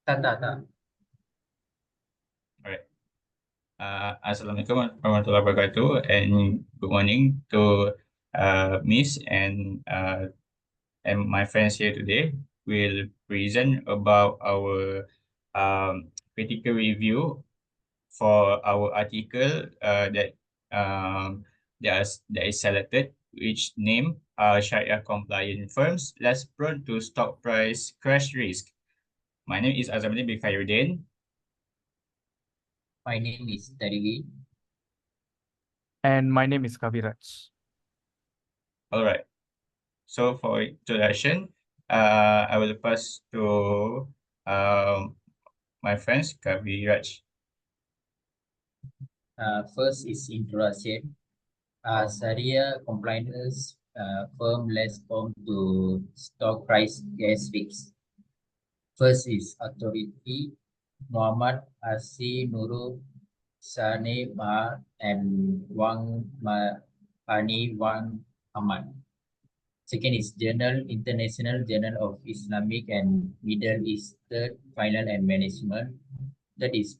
Tak. Alright. Assalamualaikum warahmatullahi wabarakatuh, and good morning to Miss and my friends here today. Will present about our critical review for our article that is selected, which name Shariah-compliant firms less prone to stock price crash risk. My name is Asgn.2. My name is Tariwi. And my name is Kaviraj. All right. So for introduction, I will pass to my friends Kaviraj. First is introduction. Shariah-compliance firm less prone to stock price gas risks. First is authority. Muhammad Asi Nuru Sane Ma and Wang Mahani Wang Ahmad. Second is Journal, International Journal of Islamic and Middle Eastern Finance and Management. That is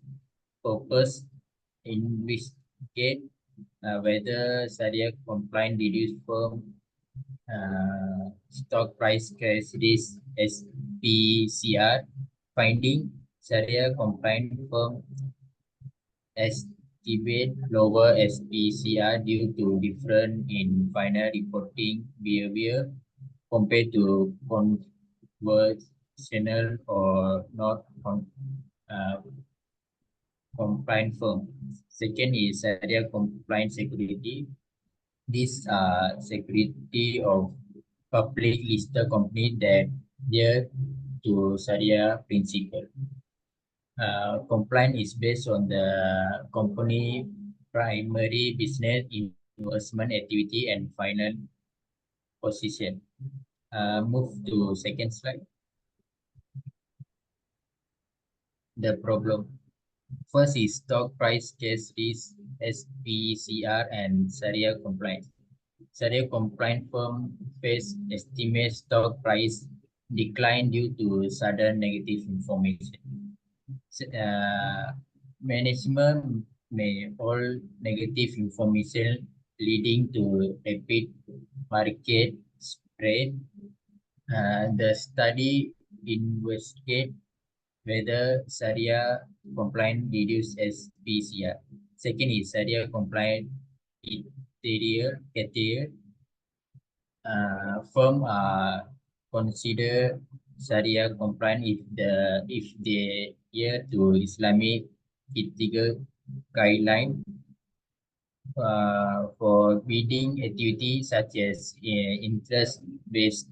purpose investigate whether Sharia compliant reduced firm stock price risk SPCR. Finding Sharia compliant firm estimate lower SPCR due to different in final reporting behavior compared to conventional or not compliant firm. Second is Sharia compliant security. This security of public listed company that adhere to Sharia principle. Compliance is based on the company primary business, investment activity, and final position. Move to second slide. The problem. First is stock price case risk, SPCR, and Sharia compliance. Sharia compliant firm face estimate stock price decline due to sudden negative information. Management may hold negative information leading to rapid market spread. The study investigate whether Sharia compliant reduce SPCR. Second is Sharia compliant criteria. Firm consider Sharia compliant if they adhere to Islamic ethical guideline for bidding activity such as interest-based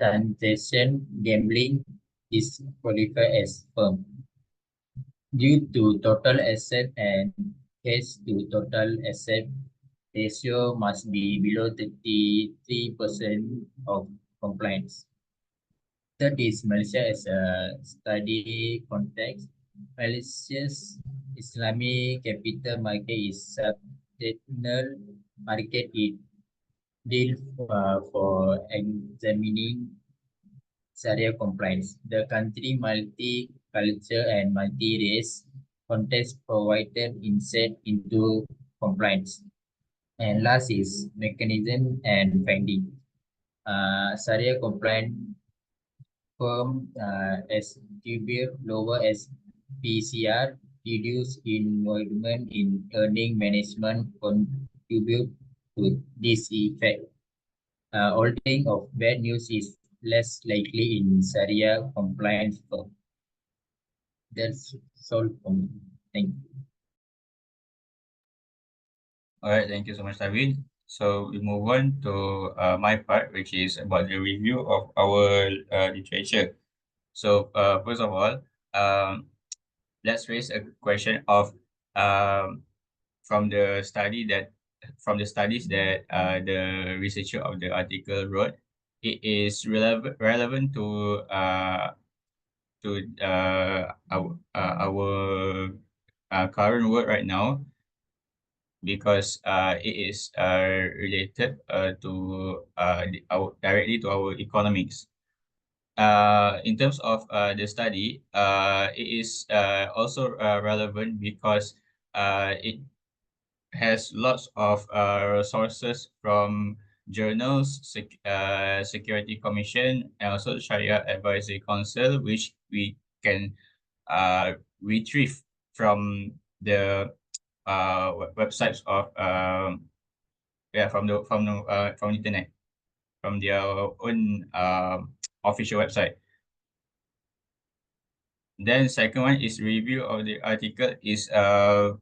transaction, gambling is qualified as firm. Due to total asset and cash to total asset ratio must be below 33% of compliance. Third is Malaysia as a study context. Malaysia's Islamic capital market is substantial market. It deal for examining Sharia compliance. The country multi-culture and multi-race context provided insight into compliance. And last is mechanism and finding. Sharia compliant firm distribute lower as PCR, reduce involvement in earning management contribute to this effect. Holding of bad news is less likely in Sharia compliant firm. That's all for me. Thank you. All right, thank you so much, David. So we move on to my part, which is about the review of our literature. So first of all, let's raise a question of from the studies that the researcher of the article wrote. It is relevant to our current work right now, because it is related to directly to our economics. in terms of the study, it is also relevant because it has lots of sources from journals, Security Commission, and also Sharia Advisory Council, which we can retrieve from the websites of from the internet, from their own official website. Then second one is review of the article is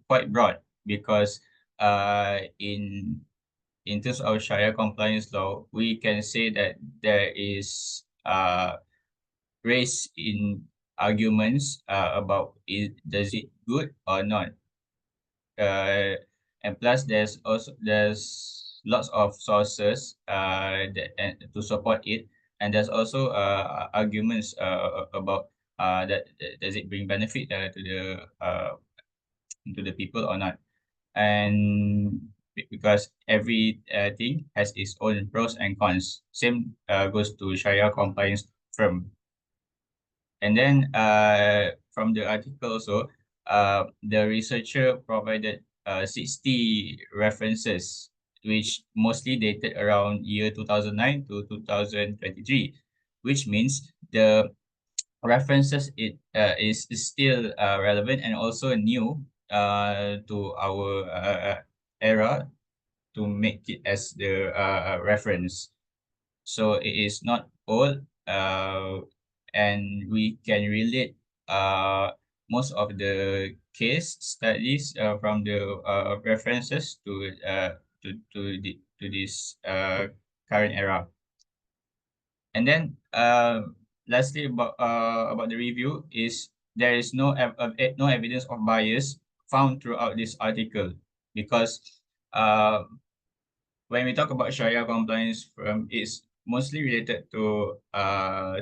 quite broad because in terms of Sharia compliance law, we can say that there is race in arguments about does it good or not. And plus there's lots of sources that to support it, and there's also arguments about that does it bring benefit to the people or not. And because every thing has its own pros and cons. Same goes to Sharia compliance firm. And then from the article also, the researcher provided 60 references, which mostly dated around year 2009 to 2023, which means the references is still relevant and also new to our era to make it as the reference. So it is not old, and we can relate most of the case studies from the references to this current era. And then lastly about the review is there is no evidence of bias found throughout this article because uh, when we talk about Sharia compliance firm, it's mostly related to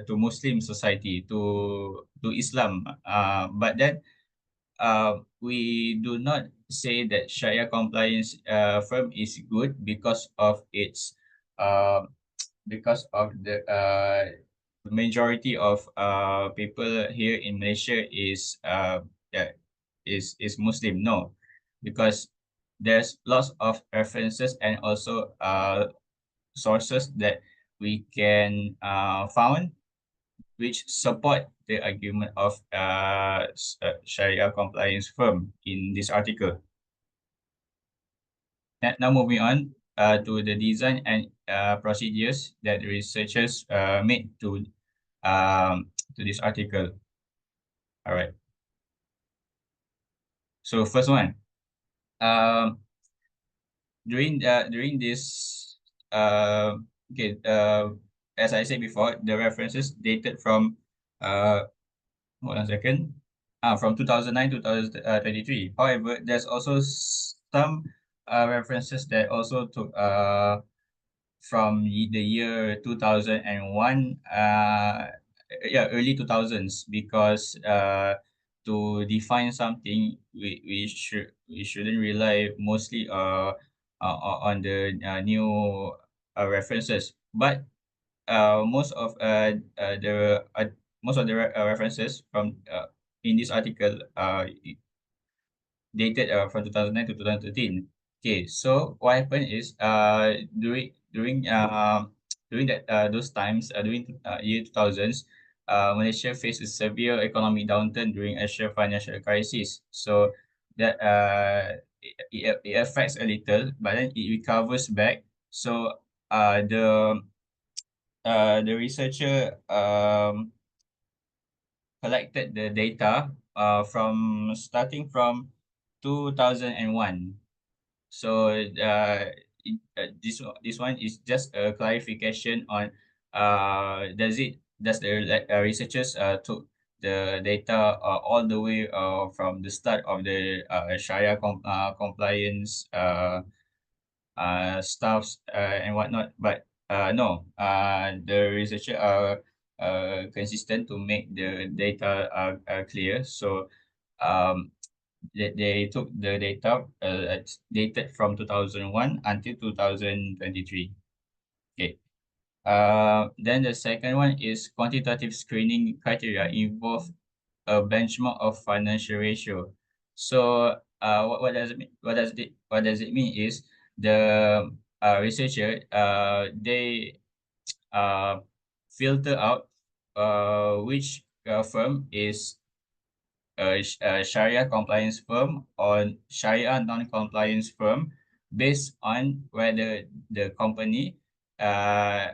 Muslim society, to Islam. But then we do not say that Sharia compliance firm is good because of its uh, because of the majority of people here in Malaysia yeah, is Muslim. No, because there's lots of references and also sources that we can found which support the argument of Sharia compliance firm in this article. Now moving on to the design and procedures that researchers made to this article. All right. So first one, um, during this okay as I said before, the references dated from hold on a second, from 2009 to 2023. However, there's also some references that also took from the year 2001, yeah, early 2000s, because to define something, we shouldn't rely mostly on the new references. But most of the references from in this article dated from 2009 to 2013. Okay, so what happened is during that those times during year 2000s, Malaysia faced a severe economic downturn during Asia financial crisis. So that it affects a little, but then it recovers back. So the researcher collected the data from starting from 2001. So this one is just a clarification on does the researchers took the data all the way from the start of the compliance stuffs and whatnot, but no, the researcher are consistent to make the data clear. So they took the data dated from 2001 until 2023. Okay. Then the second one is quantitative screening criteria involve a benchmark of financial ratio. So what does it mean? What does it mean is the researcher they uh, filter out which firm is a Sharia compliance firm or Sharia non-compliance firm based on whether the company uh,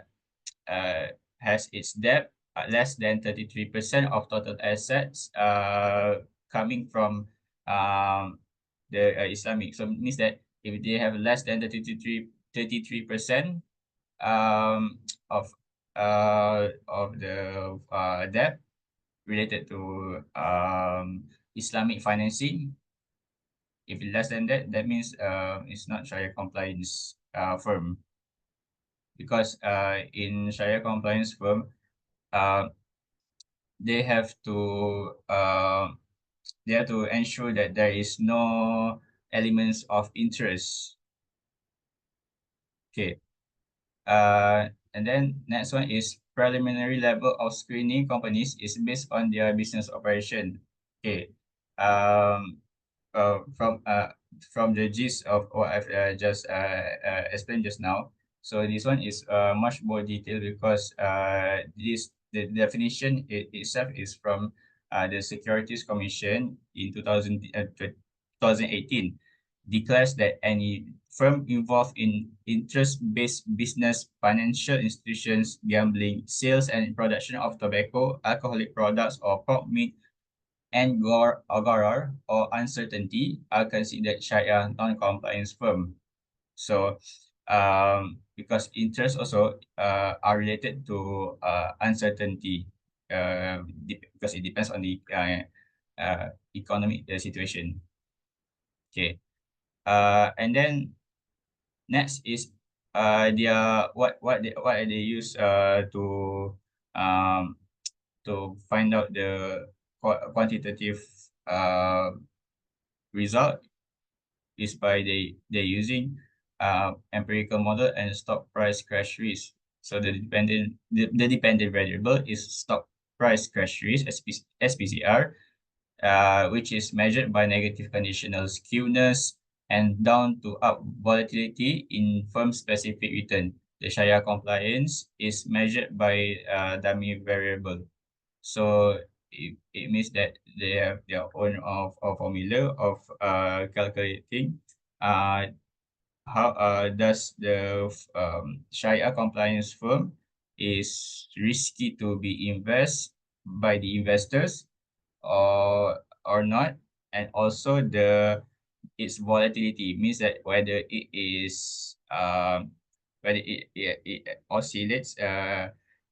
uh, has its debt less than 33% of total assets coming from the Islamic. So it means that if they have less than 33% um, of the debt related to Islamic financing, if less than that, that means it's not Sharia compliance firm, because in Sharia compliance firm, uh, they have to uh, they have to ensure that there is no elements of interest. Okay. And then next one is preliminary level of screening companies is based on their business operation. Okay. Um, from the gist of what I've just explained just now. So this one is much more detailed because the definition itself is from the Securities Commission in 2018, declares that any firm involved in interest-based business, financial institutions, gambling, sales and production of tobacco, alcoholic products, or pork meat and gharar or uncertainty are considered Sharia non-compliance firm. So, because interest also are related to uncertainty, because it depends on the economic situation. Okay. And then next is their what they use um to find out the quantitative uh result is by they using empirical model and stock price crash risk. So the dependent variable is stock price crash risk SPCR, which is measured by negative conditional skewness and down to up volatility in firm-specific return. The Sharia compliance is measured by dummy variable. So it means that they have their own of formula of calculating uh, how does the Sharia compliance firm is risky to be invest by the investors or not, and also the its volatility means that whether it is whether it oscillates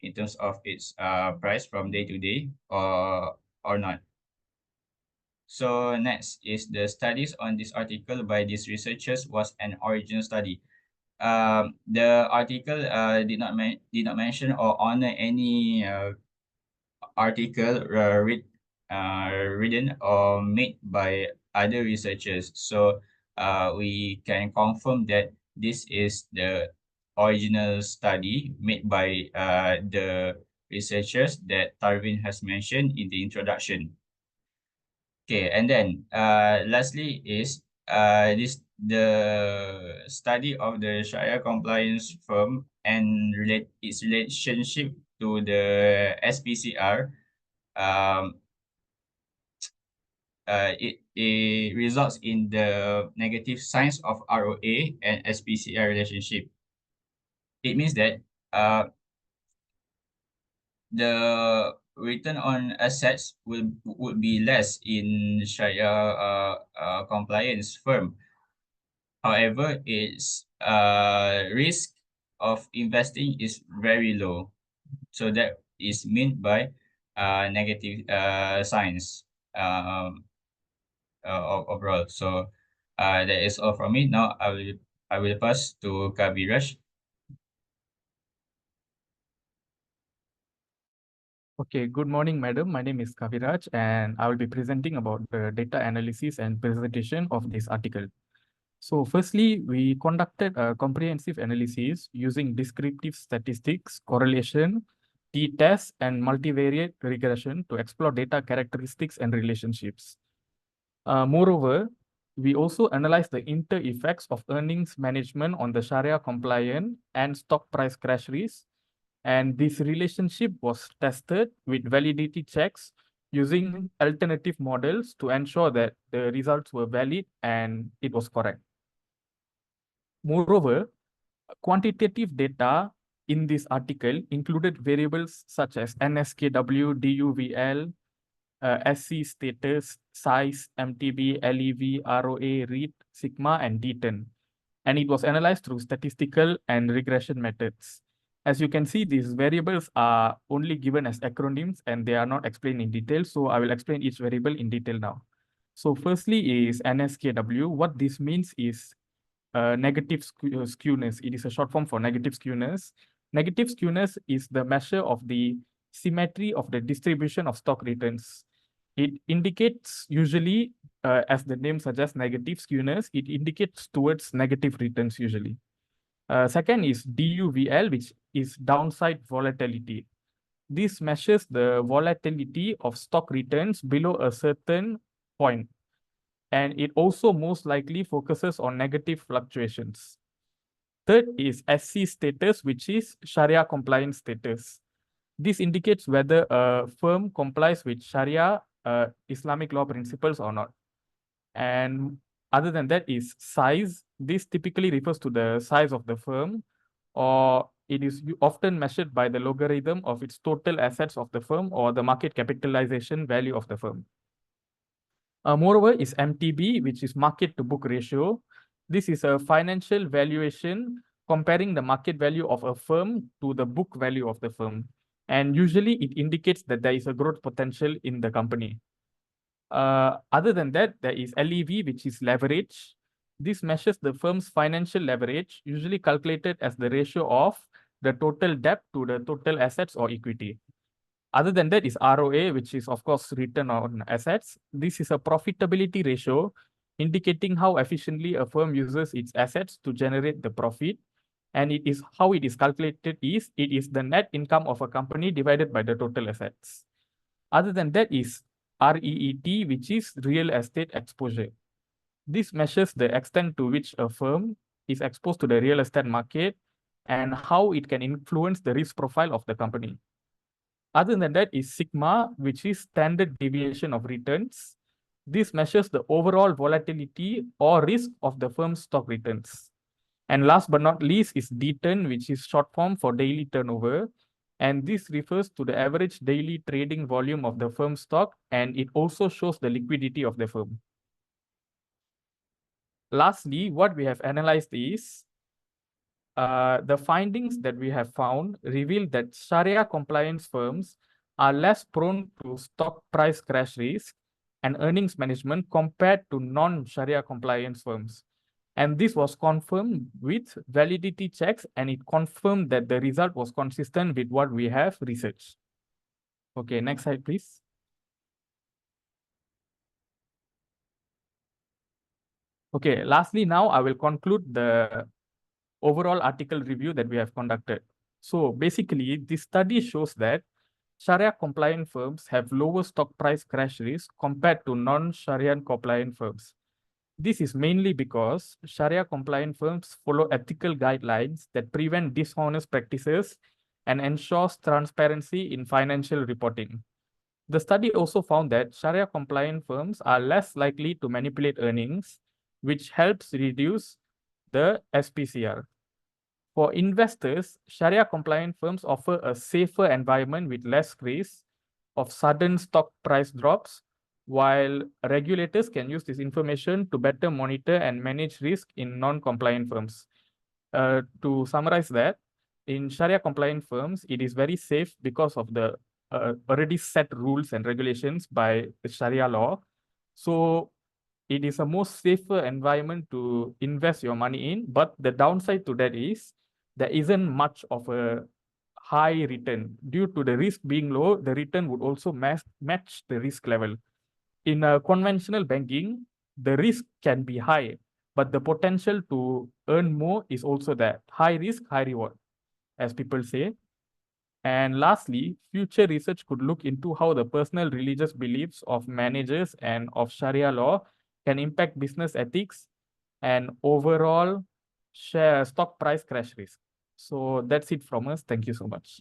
in terms of its price from day to day or not. So next is the studies on this article by these researchers was an original study. The article did not mention or honor any article written or made by other researchers. So we can confirm that this is the original study made by the researchers that Tarvin has mentioned in the introduction. Okay, and then lastly is this the study of the Sharia compliance firm and its relationship to the SPCR. um, it results in the negative signs of ROA and SPCR relationship. It means that the return on assets would be less in Sharia compliance firm. However, its risk of investing is very low. So that is meant by negative signs overall. So that is all from me. Now I will pass to Kabiraj. Okay, good morning, madam. My name is Kaviraj, and I will be presenting about the data analysis and presentation of this article. So firstly, we conducted a comprehensive analysis using descriptive statistics, correlation, t-test, and multivariate regression to explore data characteristics and relationships. Moreover, we also analyzed the inter-effects of earnings management on the Shariah-compliant and stock price crash risk. And this relationship was tested with validity checks using alternative models to ensure that the results were valid and it was correct. Moreover, quantitative data in this article included variables such as NSKW, DUVL, SC status, size, MTB, LEV, ROA, REIT, sigma, and D10. And it was analyzed through statistical and regression methods. As you can see, these variables are only given as acronyms and they are not explained in detail. So I will explain each variable in detail now. So firstly is NSKW. What this means is negative skewness. It is a short form for negative skewness. Negative skewness is the measure of the symmetry of the distribution of stock returns. It indicates usually, as the name suggests, negative skewness, it indicates towards negative returns usually. Second is DUVL, which is downside volatility. This measures the volatility of stock returns below a certain point, and it also most likely focuses on negative fluctuations. Third is SC status, which is Sharia-compliant status. This indicates whether a firm complies with Sharia Islamic law principles or not. And other than that is size. This typically refers to the size of the firm, or it is often measured by the logarithm of its total assets of the firm or the market capitalization value of the firm. Moreover is MTB, which is market to book ratio. This is a financial valuation comparing the market value of a firm to the book value of the firm. And usually it indicates that there is a growth potential in the company. Other than that, there is LEV, which is leverage. This measures the firm's financial leverage, usually calculated as the ratio of the total debt to the total assets or equity. Other than that is ROA, which is of course return on assets. This is a profitability ratio indicating how efficiently a firm uses its assets to generate the profit. And it is how it is calculated is it is the net income of a company divided by the total assets. Other than that is REET, which is real estate exposure. This measures the extent to which a firm is exposed to the real estate market and how it can influence the risk profile of the company. Other than that is sigma, which is standard deviation of returns. This measures the overall volatility or risk of the firm's stock returns. And last but not least is D10, which is short form for daily turnover. And this refers to the average daily trading volume of the firm's stock, and it also shows the liquidity of the firm. Lastly, what we have analyzed is the findings that we have found reveal that Sharia compliance firms are less prone to stock price crash risk and earnings management compared to non-Sharia compliance firms. And this was confirmed with validity checks, and it confirmed that the result was consistent with what we have researched. Okay, next slide, please. Okay, lastly, now I will conclude the overall article review that we have conducted. So basically, this study shows that Sharia compliant firms have lower stock price crash risk compared to non-Sharia compliant firms. This is mainly because Sharia compliant firms follow ethical guidelines that prevent dishonest practices and ensures transparency in financial reporting. The study also found that Sharia compliant firms are less likely to manipulate earnings, which helps reduce the SPCR. For investors, Sharia-compliant firms offer a safer environment with less risk of sudden stock price drops, while regulators can use this information to better monitor and manage risk in non-compliant firms. To summarize that, in Sharia-compliant firms, it is very safe because of the already set rules and regulations by the Sharia law. So it is a more safer environment to invest your money in, but the downside to that is there isn't much of a high return. Due to the risk being low, the return would also match the risk level. In conventional banking, the risk can be high, but the potential to earn more is also there. High risk, high reward, as people say. And lastly, future research could look into how the personal religious beliefs of managers and of Sharia law can impact business ethics and overall share stock price crash risk. So that's it from us. Thank you so much.